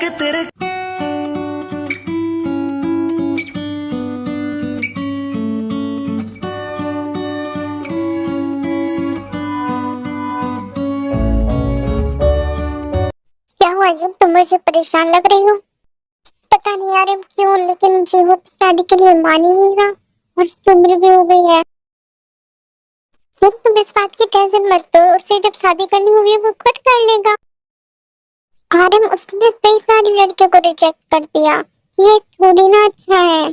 के तेरे। क्या हुआ जी, तुम मुझे परेशान लग रही हो। पता नहीं यार अब क्यों, लेकिन जीवो शादी के लिए मान ही नहीं रहा और उसकी उम्र भी हो गई है। जब तुम इस बात की टेंशन मत लो, उसे जब शादी करनी होगी वो खुद कर लेगा। आरम उसने कई सारी लड़कियों को रिजेक्ट कर दिया, ये थोड़ी ना अच्छा है।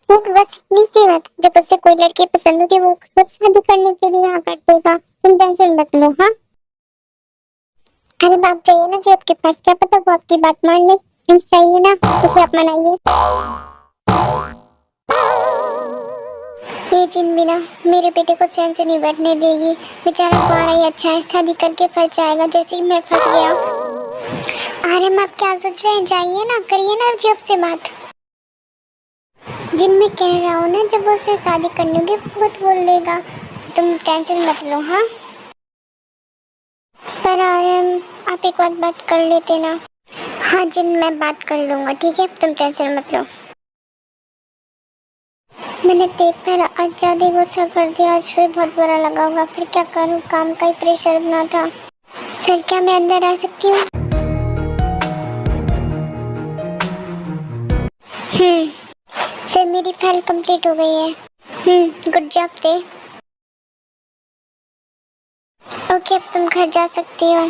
वो बस इतनी सी बात, जब उसे कोई लड़की पसंद होगी वो खुद शादी करने के लिए हाँ कर देगा। तुम टेंशन मत लो। हाँ अरे बाप जाइए ना जी आपके पास, क्या पता वो आपकी बात मान ले। चाहिए ना उसे आप मनाइए। ये जिन बिना मेरे बेटे को चैन से नहीं बैठने देगी। बेचारा कुआरा ही अच्छा है, शादी करके फंस जाएगा जैसे ही मैं फंस गया। अरे मैं आप क्या सोच रहे हैं, जाइए ना, करिए ना जी आपसे बात। जिन मैं कह रहा हूँ ना, जब उससे शादी करनी होगी बहुत बोल देगा, तुम टेंशन मत लो। हाँ पर आर्यन आप एक बात कर लेते ना। हाँ जिन मैं बात कर लूंगा, ठीक है, तुम टेंशन मत लो। मैंने देख कर आज ज्यादा गुस्सा कर दिया, आज से बहुत बुरा लगा होगा, फिर क्या करूँ, काम का ही प्रेशर इतना था। सर क्या मैं अंदर आ सकती हूँ? सर मेरी फाइल कंप्लीट हो गई है। गुड जॉब थे। ओके अब तुम घर जा सकती हो।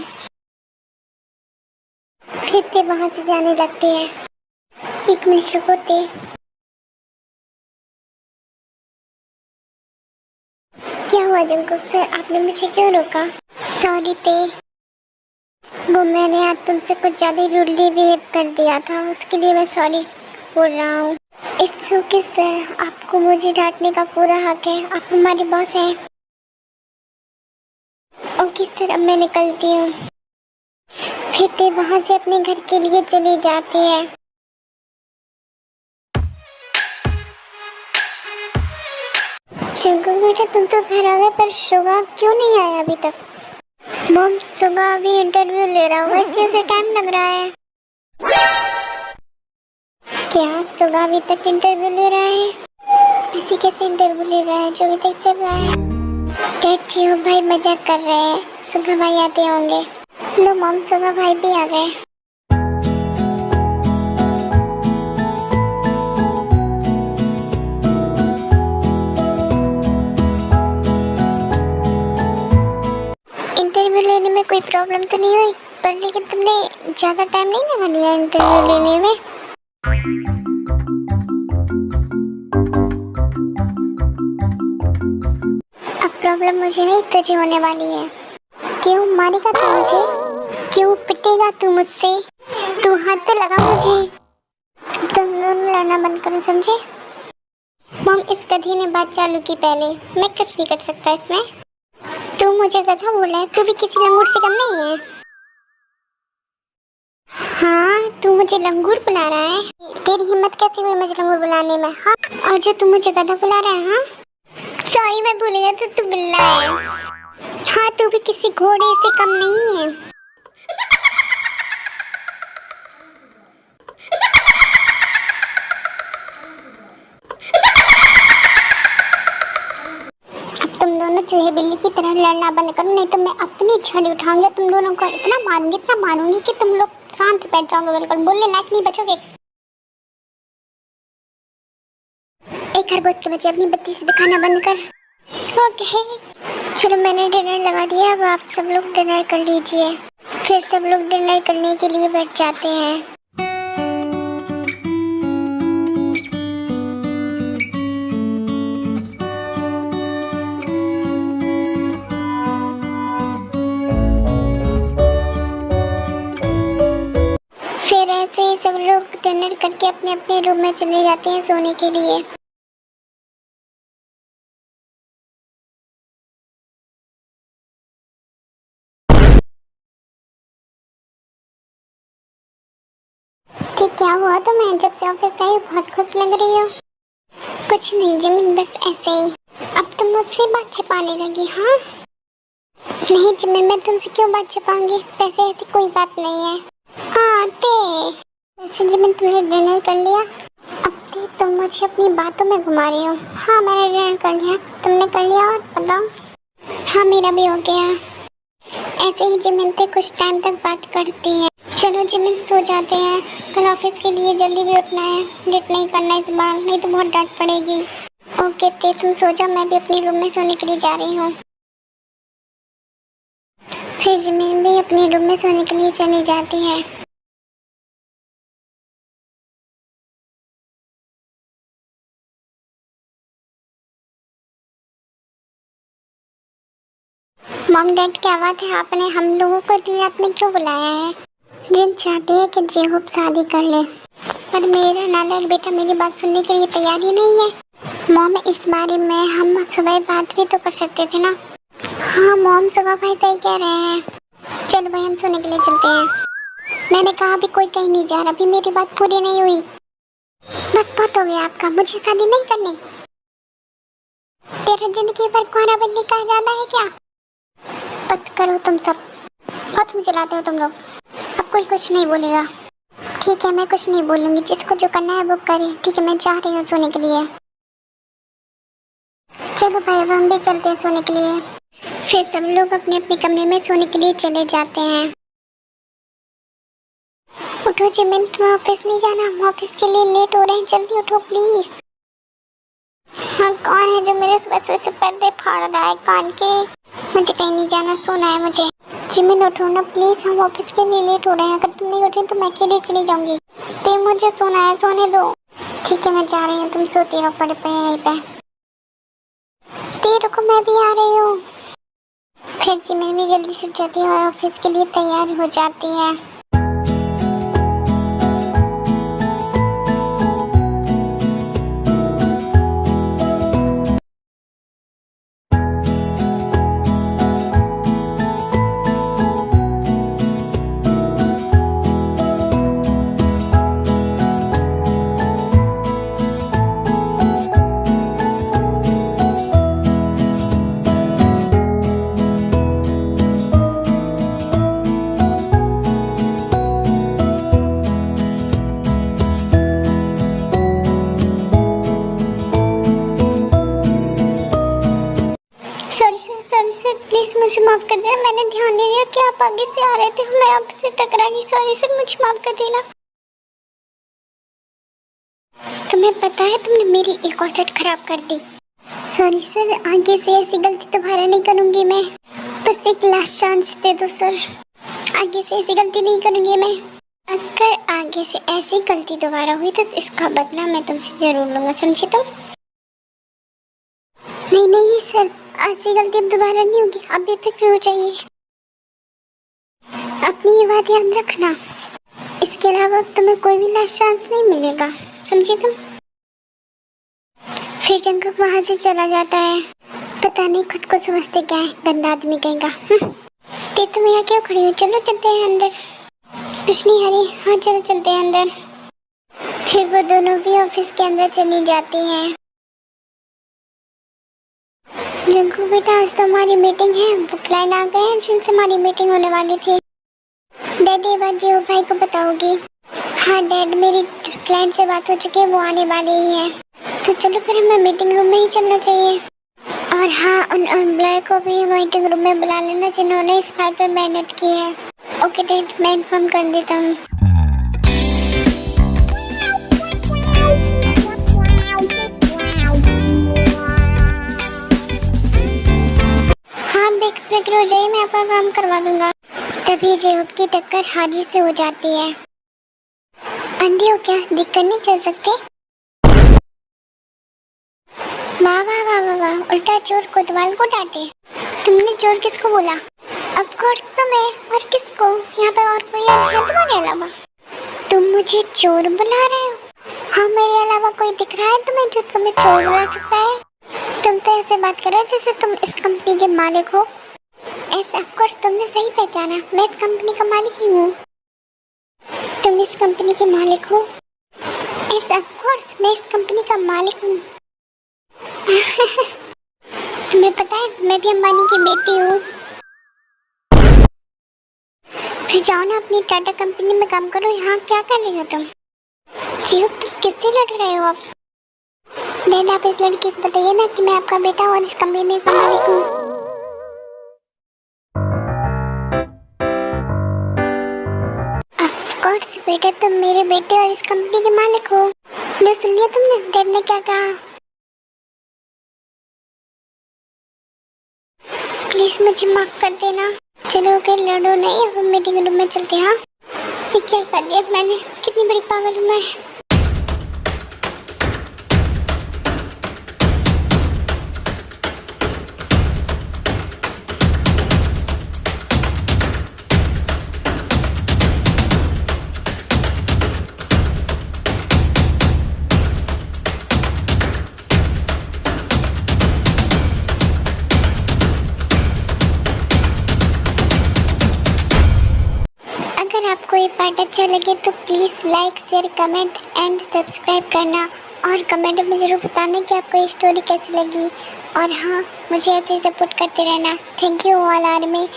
फिर ते वहां से जाने लगती है। एक मिनट रुको ते। क्या हुआ जंकुक सर, आपने मुझे क्यों रोका? सॉरी ते, वो मैंने आज तुमसे कुछ ज़्यादा रूडली बिहेव कर दिया था, उसके लिए मैं सॉरी बोल रहा हूँ। इट्स ओके सर, आपको मुझे डांटने का पूरा हक है, आप हमारे बॉस हैं। ओके सर अब मैं निकलती हूँ। फिर ते वहाँ से अपने घर के लिए चली जाती है। शंकर बेटा तुम तो घर आ गए, पर शुगा क्यों नहीं आया अभी तक? मॉम सुबह अभी इंटरव्यू ले रहा होगा, इसलिए उसे टाइम लग रहा है। क्या सुबह अभी तक इंटरव्यू ले रहा है? इसी कैसे इंटरव्यू ले रहा है जो अभी तक चल रहा है? कहती हूँ भाई मजाक कर रहे हैं, सुबह भाई आते होंगे। लो मॉम सुबह भाई भी आ गए। इंटरव्यू लेने में कोई प्रॉब्लम तो नहीं हुई, पर लेकिन तुमने ज्यादा टाइम नहीं लगा लिया इंटरव्यू लेने में। अब प्रॉब्लम मुझे नहीं तुझे होने वाली है। क्यों मारेगा तू मुझे? क्यों पिटेगा तू मुझसे? तू हाथ तो लगा मुझे। तुम दोनों लड़ना बंद करो, समझे? मॉम इस गधी ने बात चालू की पहले, मैं कुछ नहीं कर सकता इसमें। तू मुझे गधा बोला है, तू भी किसी लंगूर से कम नहीं है। हाँ तू मुझे लंगूर बुला रहा है? तेरी हिम्मत कैसे हुई मुझे लंगूर बुलाने में? हाँ और जो तू मुझे गधा बुला रहा है? हाँ सॉरी मैं भूल गया, तू बिल्ला है। हाँ तू भी किसी घोड़े से कम नहीं है। अब तुम दोनों चूहे बिल्ली की तरह लड़ना बंद करो, नहीं तो मैं अपनी छड़ी उठाऊंगी, तुम दोनों को इतना मारूंगी कि तुम लोग शांत बैठ जाओगे, बिल्कुल बोलने लायक नहीं बचोगे। एक खरगोश के बच्चे अपनी बत्ती से दिखाना बंद कर। ओके चलो मैंने डिनर लगा दिया, अब आप सब लोग डिनर कर लीजिए। फिर सब लोग डिनर करने के लिए बैठ जाते हैं। फिर ऐसे ही सब लोग डिनर करके अपने अपने रूम में चले जाते हैं सोने के लिए। ठीक क्या हुआ, तो मैं जब से ऑफिस आई बहुत खुश लग रही हो। कुछ नहीं जिमिन, बस ऐसे ही। अब तुम मुझसे बात छिपाने लगी? हाँ नहीं जिमिन, मैं तुमसे क्यों बात छिपाऊंगी, वैसे ऐसी कोई बात नहीं है। हाँ ते जिमिन तुमने डिनर कर लिया? अब तुम मुझे अपनी बातों में घुमा रही हो। हाँ मैंने डिनर कर लिया, तुमने कर लिया? और बताओ। हाँ मेरा भी हो गया। ऐसे ही जिमिन से कुछ टाइम तक बात करती है। चलो जिमिन सो जाते हैं, कल ऑफिस के लिए जल्दी भी उठना है, लेट नहीं करना इस बार, नहीं तो बहुत डांट पड़ेगी। ओके ते तुम सो जाओ, मैं भी अपने रूम में सोने के लिए जा रही हूँ। फिर जिमिन भी अपने रूम में सोने के लिए चली जाती है। मॉम डैड क्या बात है, आपने हम लोगों को इतनी रात में क्यों बुलाया है? जिन चाहती है कि जेहोप शादी कर ले, पर मेरा नालायक बेटा मेरी बात सुनने के लिए तैयार ही नहीं है। मॉम इस बारे में हम सुबह बात भी तो कर सकते थे ना। हाँ मॉम सुबह भाई सही कह रहे हैं। चलो भाई हम सोने के लिए चलते हैं। मैंने कहा अभी कोई कहीं नहीं जा रहा, अभी मेरी बात पूरी नहीं हुई। बस बहुत हो गया आपका, मुझे शादी नहीं करनी। तेरा जिंदगी भर कुआरा बनने का इरादा है क्या? बस करो तुम सब, बहुत मुझे लाते हो तुम लोग। अब कोई कुछ नहीं बोलेगा। ठीक है मैं कुछ नहीं बोलूंगी, जिसको जो करना है वो करे। ठीक है मैं जा रही हूँ सोने के लिए। चलो भाई अब हम भी चलते हैं सोने के लिए। फिर सब लोग अपने अपने कमरे में सोने के लिए चले जाते हैं। उठो जिमिन, तुम्हें ऑफिस नहीं जाना, हम ऑफिस के लिए लेट हो रहे हैं, जल्दी उठो प्लीज। हाँ कौन है जो मेरे सुबह सुबह से पर्दे फाड़ रहा है कान के? मुझे कहीं नहीं जाना, सोना है मुझे। जिमिन उठो ना प्लीज, हम ऑफिस के लिए लेट हो रहे हैं, अगर तुम नहीं उठे तो मैं अकेले चली जाऊंगी। तो मुझे सोना है, सोने दो। ठीक है मैं जा रही हूँ, तुम सोती रहो पड़े पड़े यहीं पे। रुको मैं भी आ रही हूँ। फिर जिमिन भी जल्दी से उठ जाती है और ऑफिस के लिए तैयार हो जाती है। सॉरी सर प्लीज मुझे माफ कर देना, मैंने ध्यान नहीं दिया कि आप आगे से आ रहे थे, मैं आपसे टकरा गई। सॉरी सर मुझे माफ कर देना। तुम्हें पता है तुमने मेरी एक और सेट खराब कर दी। सॉरी सर, आगे से ऐसी गलती दोबारा नहीं करूंगी मैं। बस एक लास्ट चांस दे दो सर, आगे से ऐसी गलती नहीं करूंगी मैं। अगर आगे से ऐसी गलती दोबारा हुई तो इसका बदला मैं तुमसे जरूर लूंगा, समझे तुम? नहीं नहीं सर, ऐसी गलती अब दोबारा नहीं होगी, आप बेफिक्र हो जाइए। अपनी ये बात याद रखना, इसके अलावा तुम्हें कोई भी लास्ट चांस नहीं मिलेगा, समझे तुम? फिर जंगकुक वहाँ से चला जाता है। पता नहीं खुद को समझते क्या है, गंदा आदमी कहेगा। ते तुम यहाँ क्यों खड़ी हो, चलो चलते हैं अंदर। कुछ नहीं हरी, हाँ चलो चलते हैं अंदर। फिर वो दोनों भी ऑफिस के अंदर चली जाती हैं। जंगकुक बेटा आज तो हमारी मीटिंग है, वो क्लाइंट आ गए हैं जिनसे हमारी मीटिंग होने वाली थी। डैड ये बात जियो भाई को बताओगी? हाँ डैड मेरी क्लाइंट से बात हो चुकी है, वो आने वाली ही है। तो चलो फिर हमें मीटिंग रूम में ही चलना चाहिए। और हाँ उन एम्प्लॉय को भी मीटिंग रूम में बुला लेना जिन्होंने इस फाइल पर मेहनत की है। ओके डैड मैं इन्फॉर्म कर देता हूँ। हाँ बेफिक्र हो जाइए, मैं आपका काम करवा दूंगा। तभी जेहूप की टक्कर हाजिर से हो जाती है। अंधी हो क्या, दिख कर नहीं चल सकते? वाह वाह वाह वाह वाह, उल्टा चोर कोतवाल को डांटे। तुमने चोर किसको बोला? ऑफ कोर्स तुम्हें, और किसको? यहाँ पे और कोई है तुम्हारे अलावा? तुम मुझे चोर बुला रहे हो? हाँ मेरे अलावा कोई दिख रहा है तुम्हें जो तुम्हें चोर बुला सकता है? तुम तो ऐसे बात करो जैसे तुम इस कंपनी के मालिक हो। ऐसे ऑफ कोर्स तुमने सही पहचाना, मैं इस कंपनी का मालिक ही हूँ। तुम इस कंपनी के मालिक हो? ऐसे ऑफ कोर्स मैं इस कंपनी का मालिक हूँ। तुम्हें पता है मैं भी अंबानी की बेटी हूँ। फिर जाओ ना अपनी टाटा कंपनी में काम करो, यहाँ क्या कर रही हो तुम? जी तुम किससे लड़ रहे हो अब? डैड आप इस लड़की को बताइए ना कि मैं आपका बेटा और इस कंपनी का मालिक हूँ। ऑफ कोर्स बेटा तुम मेरे बेटे और इस कंपनी के मालिक हो। लो सुन लिया तुमने डैड ने क्या कहा? प्लीज मुझे माफ कर देना। चलो ओके लड़ो नहीं, अब हम मीटिंग रूम में चलते हैं। हाँ ये क्या कर दिया मैंने, कितनी बड़ी पागल हूँ मैं। अगर आपको ये पार्ट अच्छा लगे तो please like share comment and subscribe करना और कमेंट में ज़रूर बताना कि आपको ये स्टोरी कैसी लगी। और हाँ मुझे ऐसे ही सपोर्ट करते रहना। Thank you all army.